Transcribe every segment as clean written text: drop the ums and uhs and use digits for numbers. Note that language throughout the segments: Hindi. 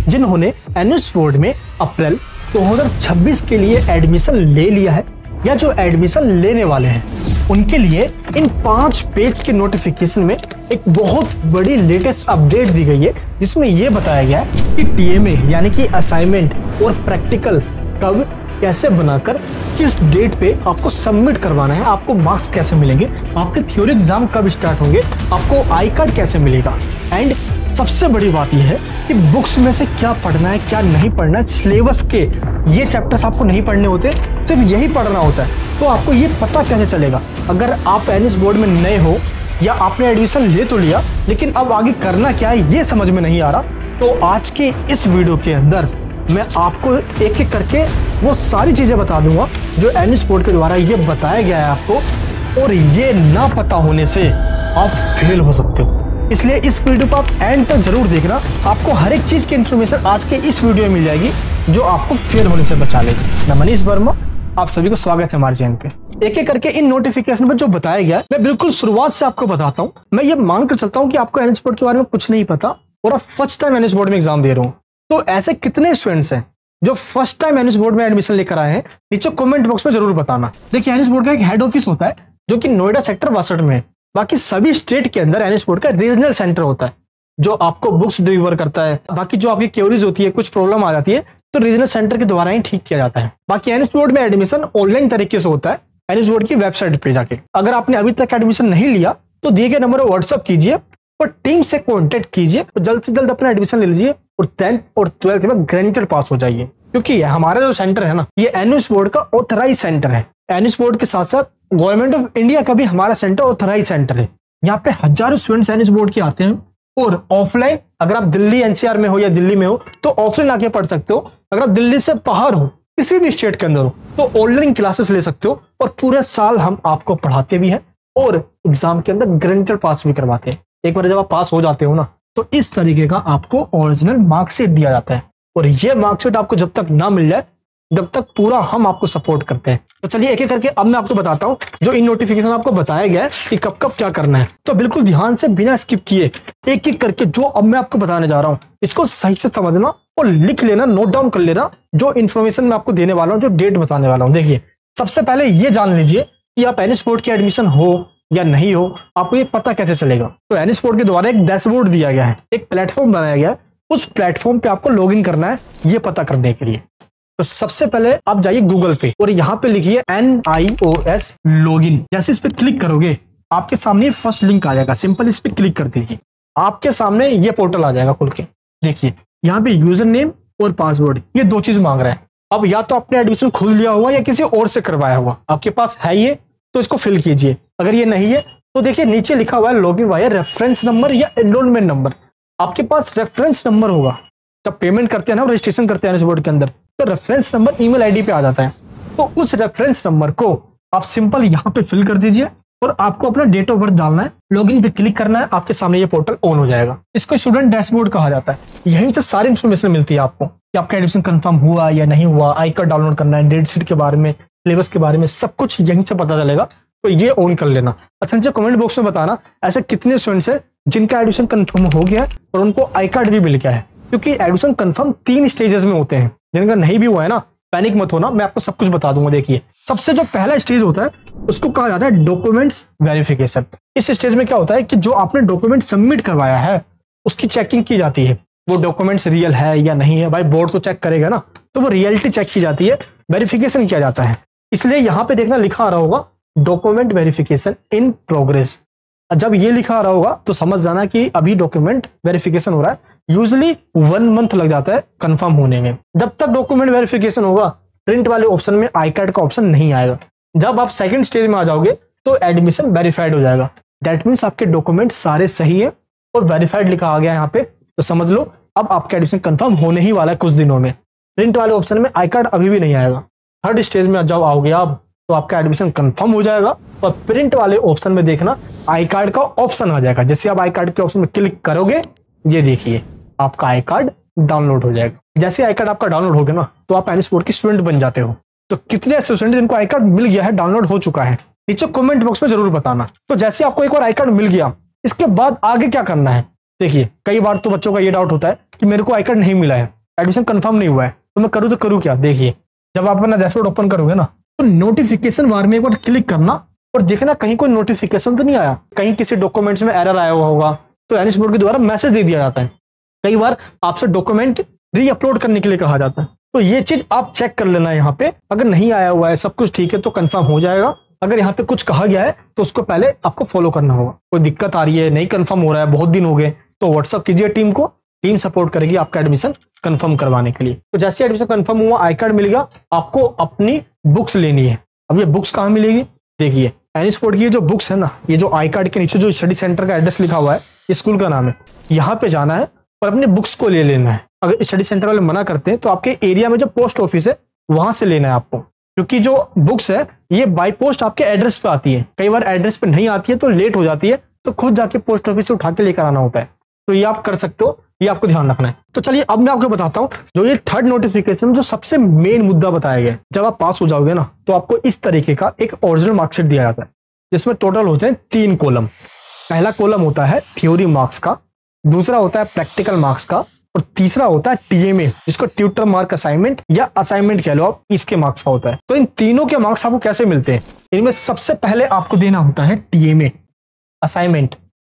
जिन्होंने एनएस बोर्ड में अप्रैल 2026 के लिए एडमिशन ले लिया है या जो एडमिशन लेने वाले हैं, उनके लिए इन 5 पेज के नोटिफिकेशन में एक बहुत बड़ी लेटेस्ट अपडेट दी गई है, जिसमें यह बताया गया है कि टीएमए यानी कि असाइनमेंट और प्रैक्टिकल कब कैसे बनाकर किस डेट पे आपको सबमिट करवाना है, आपको मार्क्स कैसे मिलेंगे, आपके थ्योरी एग्जाम कब स्टार्ट होंगे, आपको आई कार्ड कैसे मिलेगा, एंड सबसे बड़ी बात यह है कि बुक्स में से क्या पढ़ना है क्या नहीं पढ़ना है। सिलेबस के ये चैप्टर्स आपको नहीं पढ़ने होते, सिर्फ यही पढ़ना होता है। तो आपको ये पता कैसे चलेगा अगर आप एनएस बोर्ड में नए हो या आपने एडमिशन ले तो लिया लेकिन अब आगे करना क्या है ये समझ में नहीं आ रहा, तो आज के इस वीडियो के अंदर मैं आपको एक एक करके वो सारी चीजें बता दूंगा जो एनएस बोर्ड के द्वारा ये बताया गया है आपको, और ये ना पता होने से आप फेल हो सकते हो। इसलिए इस वीडियो को आप एंड तक जरूर देखना, आपको हर एक चीज की इंफॉर्मेशन आज के इस वीडियो में मिल जाएगी जो आपको फेल होने से बचा लेगी। मैं मनीष वर्मा, आप सभी को स्वागत है हमारे चैनल पे। एक एक करके इन नोटिफिकेशन पर जो बताया गया है मैं बिल्कुल शुरुआत से आपको बताता हूँ। मैं ये मानकर चलता हूँ कि आपको एनएस बोर्ड के बारे में कुछ नहीं पता और आप फर्स्ट टाइम एनएस बोर्ड में एग्जाम दे रहे हो। तो ऐसे कितने स्टूडेंट्स हैं जो फर्स्ट टाइम एनएस बोर्ड में एडमिशन लेकर आए हैं, नीचे कमेंट बॉक्स में जरूर बताना। देखिए, एनएस बोर्ड का एक हेड ऑफिस होता है जो कि नोएडा सेक्टर 62 में है। बाकी सभी स्टेट के अंदर एनएस बोर्ड का रीजनल सेंटर होता है जो आपको बुक्स डिलीवर करता है। बाकी जो आपकी क्वेरीज होती है, कुछ प्रॉब्लम आ जाती है तो रीजनल सेंटर के द्वारा ही ठीक किया जाता है। बाकी एनएस बोर्ड में एडमिशन ऑनलाइन तरीके से होता है एनएस बोर्ड की वेबसाइट पे जाके। अगर आपने अभी तक एडमिशन नहीं लिया तो दिए गए नंबर पर व्हाट्सअप कीजिए और टीम से कॉन्टेक्ट कीजिए और जल्द से जल्द अपना एडमिशन ले लीजिए और 10th और 12th में ग्रेजुएट पास हो जाइए। क्योंकि हमारा जो सेंटर है ना, ये एनएस बोर्ड का ऑथराइज सेंटर है। एनएस बोर्ड के साथ साथ गवर्नमेंट ऑफ इंडिया का भी हमारा सेंटर ऑथराइज सेंटर है। यहाँ पे हजारों स्टूडेंट्स एनएस बोर्ड के आते हैं और ऑफलाइन अगर आप दिल्ली एनसीआर में हो या दिल्ली में हो तो ऑफलाइन आके पढ़ सकते हो। अगर आप दिल्ली से बाहर हो, किसी भी स्टेट के अंदर हो, तो ऑनलाइन क्लासेस ले सकते हो और पूरे साल हम आपको पढ़ाते भी हैं और एग्जाम के अंदर ग्रेजुएट पास भी करवाते हैं। एक बार जब आप पास हो जाते हो ना, तो इस तरीके का आपको ओरिजिनल मार्कशीट दिया जाता है और ये मार्कशीट आपको जब तक ना मिल जाए जब तक पूरा हम आपको सपोर्ट करते हैं। तो चलिए एक एक करके अब मैं आपको बताता हूँ जो इन नोटिफिकेशन आपको बताया गया है कि कब कब क्या करना है। तो बिल्कुल ध्यान से बिना स्किप किए एक एक करके जो अब मैं आपको बताने जा रहा हूँ इसको सही से समझना और लिख लेना, नोट डाउन कर लेना जो इन्फॉर्मेशन मैं आपको देने वाला हूँ, जो डेट बताने वाला हूँ। देखिए, सबसे पहले ये जान लीजिए कि आप एनएस बोर्ड की एडमिशन हो या नहीं हो, आपको ये पता कैसे चलेगा। तो एनएस बोर्ड के द्वारा एक डैशबोर्ड दिया गया है, एक प्लेटफॉर्म बनाया गया है, उस प्लेटफॉर्म पे आपको लॉग इन करना है ये पता करने के लिए। तो सबसे पहले आप जाइए गूगल पे और यहाँ पे लिखिए NIOS लॉगिन। जैसे इस पे क्लिक करोगे आपके सामने फर्स्ट लिंक आ जाएगा, सिंपल इस पे क्लिक कर दीजिए, आपके सामने ये पोर्टल आ जाएगा खुल के। देखिए यहाँ पे यूजर नेम और पासवर्ड ये 2 चीज मांग रहा है। अब या तो आपने एडमिशन खुद लिया हुआ या किसी और से करवाया हुआ, आपके पास है ये तो इसको फिल कीजिए। अगर ये नहीं है तो देखिए नीचे लिखा हुआ है लॉगिन वाया रेफरेंस नंबर या एनरोलमेंट नंबर। आपके पास रेफरेंस नंबर होगा, जब पेमेंट करते हैं ना, रजिस्ट्रेशन करते हैं एनएस बोर्ड के अंदर, तो रेफरेंस नंबर ईमेल आईडी पे आ जाता है। तो उस रेफरेंस नंबर को आप सिंपल यहाँ पे फिल कर दीजिए और आपको अपना डेट ऑफ बर्थ डालना है, लॉगिन पे क्लिक करना है, आपके सामने ये पोर्टल ऑन हो जाएगा। इसको स्टूडेंट डैशबोर्ड कहा जाता है। यहीं से सारी इन्फॉर्मेशन मिलती है आपको कि आपका एडमिशन कंफर्म हुआ या नहीं हुआ, आई कार्ड डाउनलोड करना है, डेट शीट के बारे में, सिलेबस के बारे में, सब कुछ यहीं से पता चलेगा। तो ये ऑन कर लेना। अच्छा, नीचे कमेंट बॉक्स में बताना ऐसे कितने स्टूडेंट्स हैं जिनका एडमिशन कंफर्म हो गया है और उनको आई कार्ड भी मिल गया है। क्योंकि एडमिशन कंफर्म 3 स्टेजेस में होते हैं, जिनका नहीं भी हुआ है ना, पैनिक मत होना, मैं आपको सब कुछ बता दूंगा। देखिए, सबसे जो पहला स्टेज होता है उसको कहा जाता है डॉक्यूमेंट्स वेरिफिकेशन। इस स्टेज में क्या होता है कि जो आपने डॉक्यूमेंट सबमिट करवाया है उसकी चेकिंग की जाती है, वो डॉक्यूमेंट्स रियल है या नहीं है। भाई बोर्ड तो चेक करेगा ना, तो वो रियलिटी चेक की जाती है, वेरिफिकेशन किया जाता है। इसलिए यहाँ पे देखना लिखा आ रहा होगा डॉक्यूमेंट वेरिफिकेशन इन प्रोग्रेस। जब ये लिखा आ रहा होगा तो समझ जाना कि अभी डॉक्यूमेंट वेरिफिकेशन हो रहा है। यूजुअली 1 मंथ लग जाता है कंफर्म होने में। जब तक डॉक्यूमेंट वेरिफिकेशन होगा प्रिंट वाले ऑप्शन में आई कार्ड का ऑप्शन नहीं आएगा। जब आप सेकंड स्टेज में आ जाओगे तो एडमिशन वेरीफाइड हो जाएगा। दैट मीन्स आपके डॉक्यूमेंट सारे सही है और वेरीफाइड लिखा आ गया यहाँ पे, तो समझ लो अब आपका एडमिशन कंफर्म होने ही वाला है कुछ दिनों में। प्रिंट वाले ऑप्शन में आई कार्ड अभी भी नहीं आएगा। थर्ड स्टेज में जब आओगे आप तो आपका एडमिशन कंफर्म हो जाएगा और प्रिंट वाले ऑप्शन में देखना आई कार्ड का ऑप्शन आ जाएगा। जैसे आप आई कार्ड के ऑप्शन में क्लिक करोगे, ये देखिए आपका आई कार्ड डाउनलोड हो जाएगा। जैसे आई कार्ड आपका डाउनलोड हो गया ना, तो आप एनएस बोर्ड की स्टूडेंट बन जाते हो। तो कितने ऐसे स्टूडेंट जिनको आई कार्ड मिल गया है, डाउनलोड हो चुका है, नीचे कमेंट बॉक्स में जरूर बताना। तो जैसे आपको एक बार आई कार्ड मिल गया, इसके बाद आगे क्या करना है, देखिए कई बार तो बच्चों का ये डाउट होता है कि मेरे को आई कार्ड नहीं मिला है, एडमिशन कंफर्म नहीं हुआ है, तो मैं करूँ तो करूँ क्या। देखिए जब आप अपना डैशबोर्ड ओपन करोगे ना, तो नोटिफिकेशन बार में एक बार क्लिक करना और देखना कहीं कोई नोटिफिकेशन तो नहीं आया, कहीं किसी डॉक्यूमेंट्स में एरर आया हुआ होगा, तो एनएस बोर्ड के द्वारा मैसेज दे दिया जाता है। कई बार आपसे डॉक्यूमेंट री अपलोड करने के लिए कहा जाता है, तो ये चीज आप चेक कर लेना। यहाँ पे अगर नहीं आया हुआ है, सब कुछ ठीक है, तो कंफर्म हो जाएगा। अगर यहाँ पे कुछ कहा गया है तो उसको पहले आपको फॉलो करना होगा। कोई दिक्कत आ रही है, नहीं कंफर्म हो रहा है, बहुत दिन हो गए, तो व्हाट्सअप कीजिए टीम को, टीम सपोर्ट करेगी आपका एडमिशन कंफर्म करवाने के लिए। तो जैसे एडमिशन कंफर्म हुआ, आई कार्ड मिल गया, आपको अपनी बुक्स लेनी है। अब ये बुक्स कहाँ मिलेगी, देखिए एनएस बोर्ड की जो बुक्स है ना, ये जो आई कार्ड के नीचे जो स्टडी सेंटर का एड्रेस लिखा हुआ है, ये स्कूल का नाम है, यहाँ पे जाना है और अपने बुक्स को ले लेना है। अगर स्टडी सेंटर वाले मना करते हैं तो आपके एरिया में जो पोस्ट ऑफिस है वहां से लेना है आपको, क्योंकि जो बुक्स है ये बाय पोस्ट आपके एड्रेस पे आती है। कई बार एड्रेस पे नहीं आती है तो लेट हो जाती है, तो खुद जाके पोस्ट ऑफिस से उठा के लेकर आना होता है। तो ये आप कर सकते हो, ये आपको ध्यान रखना है। तो चलिए अब मैं आपको बताता हूँ जो ये थर्ड नोटिफिकेशन जो सबसे मेन मुद्दा बताया गया है। जब आप पास हो जाओगे ना, तो आपको इस तरीके का एक ओरिजिनल मार्कशीट दिया जाता है, जिसमें टोटल होते हैं 3 कॉलम। पहला कॉलम होता है थ्योरी मार्क्स का, दूसरा होता है प्रैक्टिकल मार्क्स का, और तीसरा होता है टीएमए, जिसको ट्यूटर मार्क असाइनमेंट या असाइनमेंट कह लो आप, इसके मार्क्स का होता है। तो इन तीनों के मार्क्स आपको कैसे मिलते हैं, इनमें सबसे पहले आपको देना होता है टीएमए असाइनमेंट।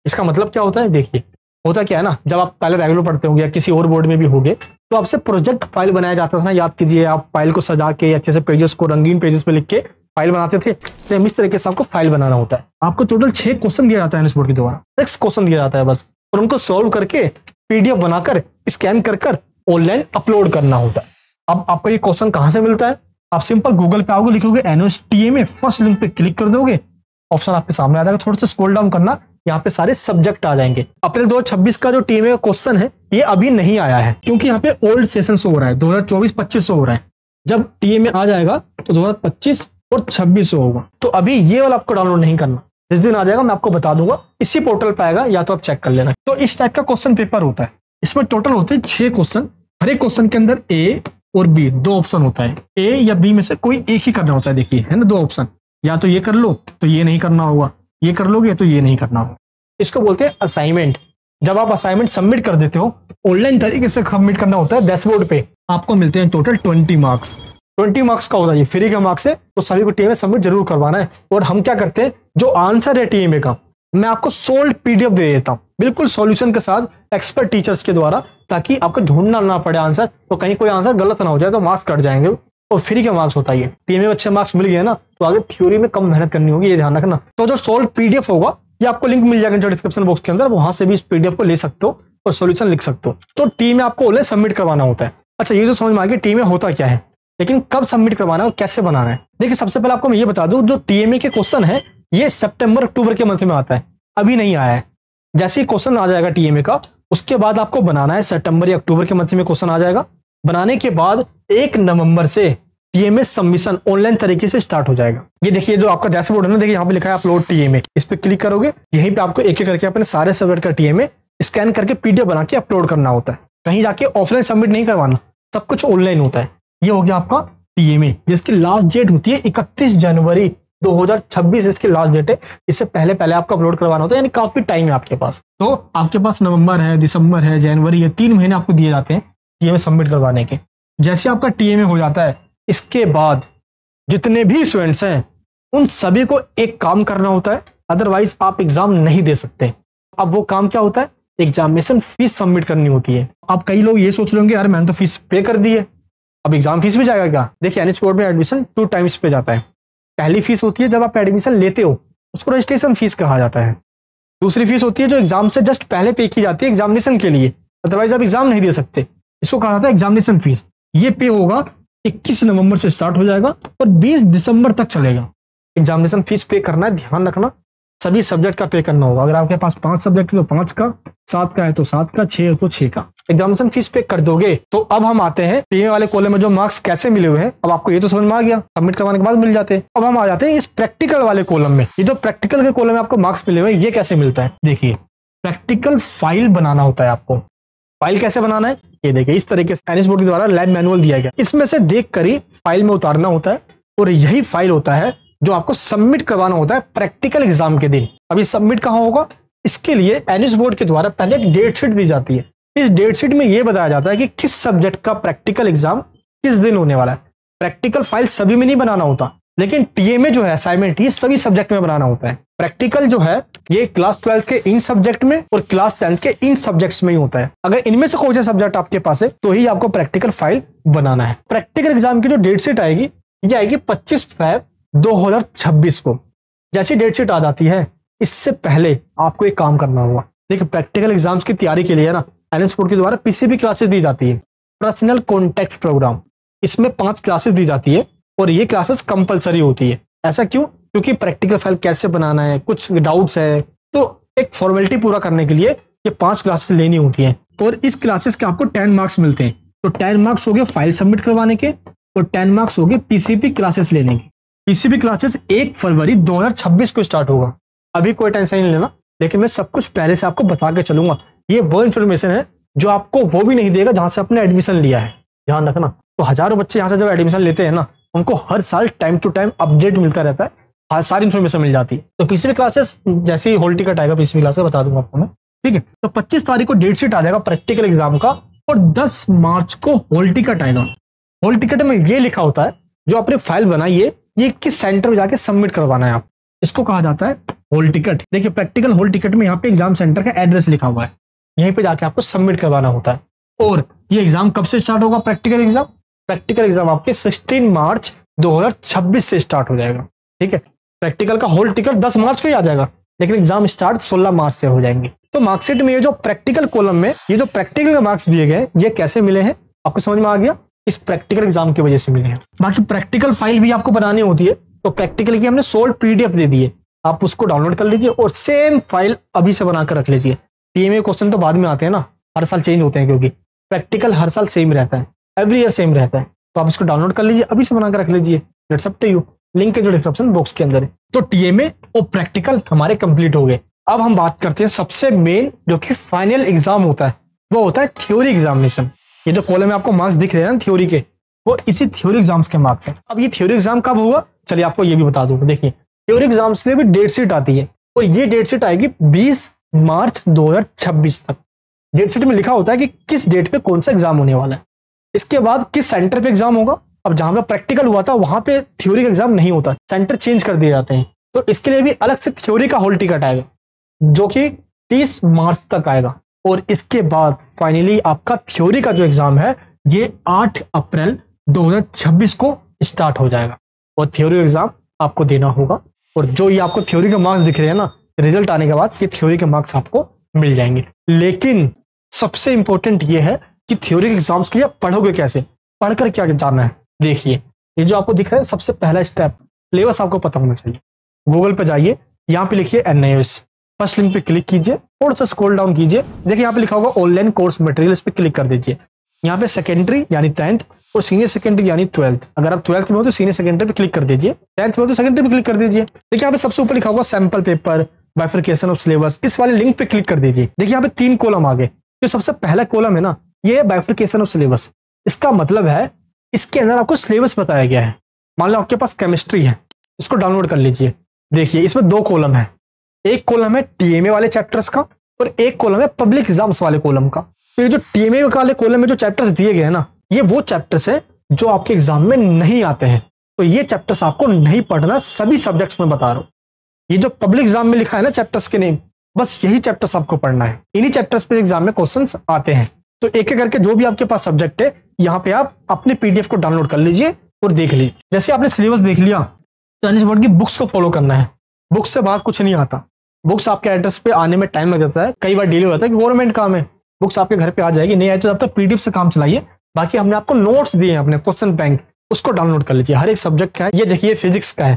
इसका मतलब क्या होता है, देखिए होता क्या है ना, जब आप पहले रेगुलर पढ़ते होंगे या किसी और बोर्ड में भी होंगे, तो आपसे प्रोजेक्ट फाइल बनाया जाता था ना, याद कीजिए। आप फाइल को सजा के अच्छे से पेजेस को रंगीन पेजेस पे लिख के फाइल बनाते थे। तो इस तरीके से आपको फाइल बनाना होता है। आपको टोटल 6 क्वेश्चन दिया जाता है एनएस बोर्ड के द्वारा, 6 क्वेश्चन दिया जाता है बस, और उनको सोल्व करके पीडीएफ बनाकर स्कैन कर ऑनलाइन अपलोड करना होता है। अब आपको ये क्वेश्चन कहां से मिलता है, आप सिंपल गूगल पे आओगे, लिखोगे एनएस टीएमए, फर्स्ट लिंक पे क्लिक कर दोगे, ऑप्शन आपके सामने आ जाएगा। थोड़ा सा स्क्रॉल डाउन करना, यहाँ पे सारे सब्जेक्ट आ जाएंगे। अप्रैल 2026 का जो टीएमए का क्वेश्चन है ये अभी नहीं आया है, क्योंकि यहाँ पे ओल्ड सेशन शो हो रहा है, 2024-25 हो रहा है। जब टीएमए आ जाएगा तो 2025 और 26 होगा। तो अभी ये वाला आपको डाउनलोड नहीं करना, जिस दिन आ जाएगा मैं आपको बता दूंगा, इसी पोर्टल पे आएगा, या तो आप चेक कर लेना। तो इस टाइप का क्वेश्चन पेपर होता है, इसमें टोटल होते हैं 6 क्वेश्चन। हर एक क्वेश्चन के अंदर ए और बी 2 ऑप्शन होता है, ए या बी में से कोई एक ही करना होता है। देखिए है ना 2 ऑप्शन, या तो ये कर लो तो ये नहीं करना होगा, ये कर लोगे तो ये नहीं करना होगा। इसको बोलते हैं असाइनमेंट। जब आप असाइनमेंट सबमिट कर देते हो, ऑनलाइन तरीके से सबमिट करना होता है डैशबोर्ड पे, आपको मिलते हैं टोटल 20 मार्क्स। 20 मार्क्स का होता है, ये फ्री का मार्क्स है, तो सभी को टीएमए सबमिट जरूर करवाना है। और हम क्या करते हैं, जो आंसर है टीएमए का, मैं आपको सोल्ड पीडीएफ दे देता हूँ, बिल्कुल सॉल्यूशन के साथ, एक्सपर्ट टीचर्स के द्वारा, ताकि आपको ढूंढना ना पड़े आंसर। तो कहीं कोई आंसर गलत ना हो जाए तो मार्क्स कट जाएंगे, और फ्री का मार्क्स होता है। टीएमए में अच्छे मार्क्स मिल गए ना, तो आगे थ्योरी में कम मेहनत करनी होगी, ये ध्यान रखना। तो जो सोल्ड पीडीएफ होगा, ये आपको लिंक मिल जाएगा डिस्क्रिप्शन बॉक्स के अंदर, वहां से भी इस पीडीएफ को ले सकते हो और सॉल्यूशन लिख सकते हो। तो टीम में आपको ऑनलाइन सबमिट करवाना होता है। अच्छा, ये जो समझ में आ गया टीम में होता क्या है, लेकिन कब सबमिट करवाना है और कैसे बनाना है। देखिए सबसे पहले आपको मैं ये बता दूं, जो टीएमए के क्वेश्चन है ये सितंबर अक्टूबर के मंथ में आता है, अभी नहीं आया है। जैसे ही क्वेश्चन आ जाएगा टीएमए का, उसके बाद आपको बनाना है, सितंबर या अक्टूबर के मंथ में क्वेश्चन आ जाएगा। बनाने के बाद 1 नवंबर से टीएमए सबमिशन ऑनलाइन तरीके से स्टार्ट हो जाएगा। ये देखिए जो आपका डैशबोर्ड है ना, देखिए यहाँ पे लिखा है अपलोड टीएमए, इस पे क्लिक करोगे, यहीं पे आपको एक एक करके अपने सारे सब्जेक्ट का टीएमए स्कैन करके पीडीएफ बना के अपलोड करना होता है। कहीं जाके ऑफलाइन सबमिट नहीं करवाना, सब कुछ ऑनलाइन होता है। ये हो गया आपका टीएमए, जिसकी लास्ट डेट होती है 31 जनवरी 2026, इसकी लास्ट डेट है। इससे पहले पहले आपको अपलोड करवाना होता है, यानी काफी टाइम है आपके पास। तो आपके पास नवंबर है, दिसंबर है, जनवरी है, 3 महीने आपको दिए जाते हैं टीएमए सबमिट करवाने के। जैसे आपका टीएमए हो जाता है, इसके बाद जितने भी स्टूडेंट्स हैं उन सभी को एक काम करना होता है, अदरवाइज आप एग्जाम नहीं दे सकते। अब वो काम क्या होता है, एग्जामिनेशन फीस सबमिट करनी होती है। अब कई लोग ये सोच रहे होंगे, यार मैंने तो फीस पे कर दी है, अब एग्जाम फीस भी जाएगा क्या। देखिए एनएच बोर्ड में एडमिशन 2 टाइम्स पे जाता है। पहली फीस होती है जब आप एडमिशन लेते हो, उसको रजिस्ट्रेशन फीस कहा जाता है। दूसरी फीस होती है जो एग्जाम से जस्ट पहले पे की जाती है एग्जामिनेशन के लिए, अदरवाइज आप एग्जाम नहीं दे सकते, इसको कहा जाता है एग्जामिनेशन फीस। ये पे होगा 21 नवंबर से स्टार्ट हो जाएगा और 20 दिसंबर तक चलेगा। एग्जामिनेशन फीस पे करना है, ध्यान रखना, सभी सब्जेक्ट का पे करना होगा। अगर आपके पास 5 सब्जेक्ट है तो 5 का, 7 का है तो 7 का, 6 है तो 6 का एग्जामिनेशन फीस पे कर दोगे। तो अब हम आते हैं टीएमए वाले कॉलम में जो मार्क्स कैसे मिले हुए हैं। अब आपको ये तो समझ में आ गया, सबमिट करवाने के बाद मिल जाते हैं। अब हम आ जाते हैं इस प्रैक्टिकल वाले कॉलम में। ये जो प्रैक्टिकल के कॉलम में आपको मार्क्स मिले हुए हैं, ये कैसे मिलता है। देखिए प्रैक्टिकल फाइल बनाना होता है आपको। फाइल कैसे बनाना है, ये देखिए इस तरीके से एनएस बोर्ड के द्वारा लैब मैनुअल दिया गया, इसमें से देख कर ही फाइल में उतारना होता है, और यही फाइल होता है जो आपको सबमिट करवाना होता है प्रैक्टिकल एग्जाम के दिन। अब ये सबमिट कहाँ होगा, इसके लिए एनएस बोर्ड के द्वारा पहले एक डेट शीट दी जाती है। इस डेट शीट में यह बताया जाता है कि किस सब्जेक्ट का प्रैक्टिकल एग्जाम किस दिन होने वाला है। प्रैक्टिकल फाइल सभी में नहीं बनाना होता, लेकिन टीएमए जो है असाइनमेंट ये सभी सब्जेक्ट में बनाना होता है। प्रैक्टिकल जो है ये क्लास 12 के इन सब्जेक्ट में और क्लास 10 के इन सब्जेक्ट्स में ही होता है। अगर इनमें से कोई सा सब्जेक्ट आपके पास है तो ही आपको प्रैक्टिकल फाइल बनाना है। प्रैक्टिकल एग्जाम की जो डेट शीट आएगी ये आएगी 25 फरवरी 2026 को। जैसी डेट शीट आ जाती है इससे पहले आपको एक काम करना होगा। देखिए प्रैक्टिकल एग्जाम्स की तैयारी के लिए ना एनएस बोर्ड के द्वारा पीसीबी क्लासेस दी जाती है, पर्सनल कॉन्टैक्ट प्रोग्राम। इसमें 5 क्लासेस दी जाती है और ये क्लासेस कंपलसरी होती है। ऐसा क्यों? क्योंकि प्रैक्टिकल फाइल कैसे बनाना है, कुछ डाउट्स है, तो एक फॉर्मेलिटी पूरा करने के लिए ये 5 क्लासेस लेनी होती है। और इस क्लासेस के आपको 10 मार्क्स मिलते हैं। तो 10 मार्क्स हो गए फाइल सबमिट करवाने के और 10 मार्क्स हो गए पीसीबी क्लासेस लेने के। पीसीबी क्लासेस 1 फरवरी 2026 को स्टार्ट होगा। अभी कोई टेंशन नहीं लेना, लेकिन मैं सब कुछ पहले से आपको बता के चलूंगा। ये वो इन्फॉर्मेशन है जो आपको वो भी नहीं देगा जहां से आपने एडमिशन लिया है, ध्यान रखना। तो हजारों बच्चे यहाँ से जब एडमिशन लेते हैं ना, उनको हर साल टाइम टू टाइम अपडेट मिलता रहता है, हर सारी इन्फॉर्मेशन मिल जाती है। तो पीसीबी क्लासेस जैसे ही हॉल टिकट आएगा पीसीबी क्लासेस बता दूंगा आपको मैं, ठीक है। तो 25 तारीख को डेट शीट आ जाएगा प्रैक्टिकल एग्जाम का और 10 मार्च को हॉल टिकट आएगा। हॉल टिकट में ये लिखा होता है जो आपने फाइल बनाई है ये किस सेंटर में जाके सबमिट करवाना है आप, इसको कहा जाता है हॉल टिकट। देखिए प्रैक्टिकल हॉल टिकट में यहाँ पे एग्जाम सेंटर का एड्रेस लिखा हुआ है, यहीं पे जाके आपको सबमिट करवाना होता है। और ये एग्जाम कब से स्टार्ट होगा? प्रैक्टिकल एग्जाम आपके 16 मार्च 2026 से स्टार्ट हो जाएगा, ठीक है। प्रैक्टिकल का हॉल टिकट 10 मार्च को ही आ जाएगा, लेकिन एग्जाम स्टार्ट 16 मार्च से हो जाएंगे। तो मार्कशीट में ये जो प्रैक्टिकल कॉलम में ये जो प्रैक्टिकल के मार्क्स दिए गए ये कैसे मिले हैं आपको समझ में आ गया? इस प्रैक्टिकल एग्जाम की वजह से मिले हैं। बाकी प्रैक्टिकल फाइल भी आपको बनानी होती है, तो प्रैक्टिकल की हमने सोल्ड पीडीएफ दे दी है, आप उसको डाउनलोड कर लीजिए और सेम फाइल अभी से बनाकर रख लीजिए। टीएमए क्वेश्चन तो बाद में आते हैं ना, हर साल चेंज होते हैं, क्योंकि प्रैक्टिकल हर साल सेम रहता है, एवरी ईयर सेम रहता है। तो आप इसको डाउनलोड कर लीजिए, अभी से बनाकर रख लीजिए। It's up to you, link जो डिस्क्रिप्शन बॉक्स के अंदर है। तो टीएमए और प्रैक्टिकल हमारे कंप्लीट हो गए। अब हम बात करते हैं सबसे मेन जो कि फाइनल एग्जाम होता है, वो होता है थ्योरी एग्जामिनेशन। ये जो कॉलम में आपको मार्क्स दिख रहे हैं ना थ्योरी के, वो इसी थ्योरी एग्जाम्स के मार्क्स हैं। अब ये थ्योरी एग्जाम कब होगा चलिए आपको ये भी बता दूंगा। देखिए थ्योरी एग्जाम्स के लिए भी डेट शीट आती है और ये डेट शीट आएगी 20 मार्च 2026 तक। डेट शीट में लिखा होता है कि किस डेट पे कौन सा एग्जाम होने वाला है, इसके बाद किस सेंटर पे एग्जाम होगा। अब जहां पे प्रैक्टिकल हुआ था वहां पे थ्योरी का एग्जाम नहीं होता, सेंटर चेंज कर दिए जाते हैं। तो इसके लिए भी अलग से थ्योरी का हॉल टिकट आएगा जो कि 30 मार्च तक आएगा। और इसके बाद फाइनली आपका थ्योरी का जो एग्जाम है ये 8 अप्रैल 2026 को स्टार्ट हो जाएगा और थ्योरी एग्जाम आपको देना होगा। और जो ये आपको थ्योरी के मार्क्स दिख रहे हैं ना, रिजल्ट आने के बाद ये थ्योरी के मार्क्स आपको मिल जाएंगे। लेकिन सबसे इंपॉर्टेंट ये है कि थ्योरी के एग्जाम्स के लिए आप पढ़ोगे कैसे, पढ़कर क्या जानना है। देखिए ये जो आपको दिख रहा है सबसे पहला स्टेप, सिलेबस आपको पता होना चाहिए। गूगल पे जाइए, यहाँ पे लिखिए NIOS, फर्स्ट लिंक पे क्लिक कीजिए, थोड़ा सा स्क्रॉल डाउन कीजिए, देखिए यहाँ पे लिखा होगा ऑनलाइन कोर्स मटेरियल, इस पे क्लिक कर दीजिए। यहाँ पे सेकेंडरी यानी 10th और सीनियर सेकेंडरी यानी 12th। अगर आप 12th में हो तो सीनियर सेकेंडरी पे क्लिक कर दीजिए, 10th में हो तो सेकेंडरी पे क्लिक कर दीजिए। देखिए यहाँ पे सबसे ऊपर लिखा होगा sample paper, bifurcation of syllabus, इस वाले लिंक पे क्लिक कर दीजिए। देखिए यहाँ पे 3 कॉलम आ गए। जो सबसे पहला कॉलम है ना, ये है बाइफरकेशन ऑफ सिलेबस। इसका मतलब है इसके अंदर आपको सिलेबस बताया गया है। मान लो आपके पास केमिस्ट्री है, इसको डाउनलोड कर लीजिए। देखिए इसमें 2 कॉलम है, एक कॉलम है टीएमए वाले चैप्टर्स का और एक कॉलम है पब्लिक एग्जाम्स वाले कॉलम का। तो ये जो टीएमए वाले कॉलम में जो चैप्टर्स दिए गए हैं ना, ये वो चैप्टर्स है जो आपके एग्जाम में नहीं आते हैं। तो ये चैप्टर्स आपको नहीं पढ़ना, सभी सब्जेक्ट्स में बता रहा हूं। ये जो पब्लिक एग्जाम में लिखा है ना चैप्टर्स के नेम, बस यही चैप्टर्स आपको पढ़ना है। इन्हीं चैप्टर्स पे एग्जाम में क्वेश्चंस आते हैं। तो एक एक करके जो भी आपके पास सब्जेक्ट है, यहाँ पे आप अपने पीडीएफ को डाउनलोड कर लीजिए और देख लीजिए। जैसे आपने सिलेबस देख लिया तो एनएस बोर्ड की बुक्स को फॉलो करना है। बुक्स से बाहर कुछ नहीं आता। बुक्स आपके एड्रेस पे आने में टाइम लग जाता है, कई बार डिले हो जाता है कि गवर्नमेंट काम है। बुक्स आपके घर पे आ जाएगी, नहीं आए तो तब तक पीडीएफ से काम चलाइए। बाकी हमने आपको नोट्स दिए हैं अपने क्वेश्चन बैंक, उसको डाउनलोड कर लीजिए। हर एक सब्जेक्ट का है। ये देखिए फिजिक्स का है,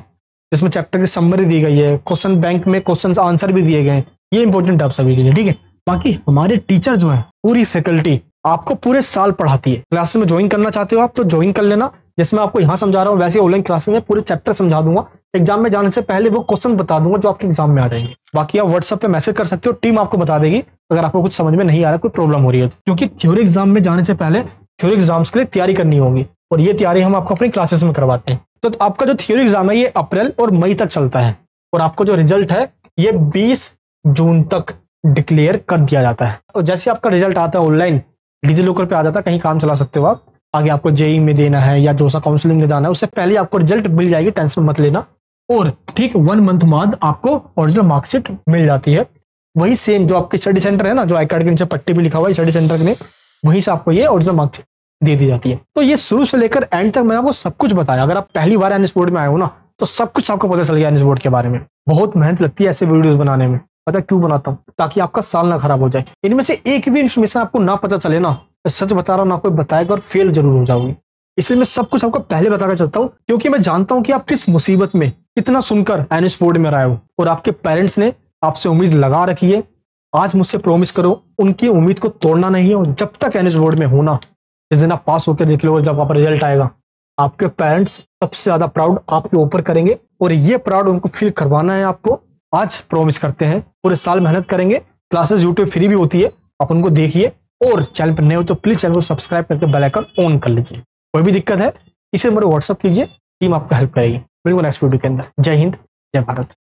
जिसमें चैप्टर की समरी दी गई है, क्वेश्चन बैंक में क्वेश्चन आंसर भी दिए गए। ये इंपॉर्टेंट है आप सभी के लिए, ठीक है। बाकी हमारे टीचर जो है, पूरी फैकल्टी आपको पूरे साल पढ़ाती है। क्लासेस में ज्वाइन करना चाहते हो आप तो ज्वाइन कर लेना। जैसे मैं आपको यहाँ समझा रहा हूँ वैसे ऑनलाइन क्लासेस में पूरे चैप्टर समझा दूंगा। एग्जाम में जाने से पहले वो क्वेश्चन बता दूंगा जो आपके एग्जाम में आ जाएंगे। बाकी आप व्हाट्सएप पे मैसेज कर सकते हो, टीम आपको बता देगी अगर आपको कुछ समझ में नहीं आ रहा, कोई प्रॉब्लम हो रही है। क्योंकि थ्योरी एग्जाम में जाने से पहले थ्योरी एग्जाम्स के लिए तैयारी करनी होगी और ये तैयारी हम आपको अपनी क्लासेस में करवाते हैं। तो आपका जो थ्योरी एग्जाम है ये अप्रैल और मई तक चलता है और आपको जो रिजल्ट है ये 20 जून तक डिक्लेयर कर दिया जाता है। और जैसे आपका रिजल्ट आता है ऑनलाइन डिजी लॉकर पे आ जाता है, कहीं काम चला सकते हो आप। आगे आपको जेई में देना है या जो सा काउंसलिंग में जाना है उससे पहले आपको रिजल्ट मिल जाएगी, टेंशन मत लेना। और ठीक 1 मंथ बाद आपको ओरिजिनल मार्कशीट मिल जाती है। वही सेम जो आपके स्टडी सेंटर है ना, जो आई कार्ड के नीचे पट्टी पे लिखा हुआ है स्टडी सेंटर में, वहीं से आपको ये ओरिजिनल मार्कशीट दे दी जाती है। तो ये शुरू से लेकर एंड तक मैंने आपको सब कुछ बताया। अगर आप पहली बार एनएस बोर्ड में आए हो ना, तो सब कुछ आपको पता चल गया एनएस बोर्ड के बारे में। बहुत मेहनत लगती है ऐसे वीडियोस बनाने में, पता क्यों बनाता हूँ? ताकि आपका साल ना खराब हो जाए। इनमें से एक भी इन्फॉर्मेशन आपको ना पता चले ना, मैं सच बता रहा हूँ ना, कोई बताएगा और फेल जरूर हो जाओगे। इसलिए मैं सब कुछ आपको पहले बताकर चलता हूँ, क्योंकि मैं जानता हूँ कि आप किस मुसीबत में कितना सुनकर एनएस बोर्ड में आए हो और आपके पेरेंट्स ने आपसे उम्मीद लगा रखी है। आज मुझसे प्रॉमिस करो उनकी उम्मीद को तोड़ना नहीं है। और जब तक एनएस बोर्ड में होना, जिस दिन आप पास होकर निकलोगे, जब आपका रिजल्ट आएगा, आपके पेरेंट्स सबसे ज्यादा प्राउड आपके ऊपर करेंगे। और ये प्राउड उनको फील करवाना है आपको। आज प्रॉमिस करते हैं, पूरे साल मेहनत करेंगे। क्लासेस यूट्यूब फ्री भी होती है, आप उनको देखिए। और चैनल पर नए हो तो प्लीज चैनल को सब्सक्राइब करके बेल आइकन ऑन कर लीजिए। कोई भी दिक्कत है इसे मेरे व्हाट्सअप कीजिए, टीम आपको हेल्प करेगी। मिलूंगा नेक्स्ट वीडियो के अंदर। जय हिंद, जय भारत।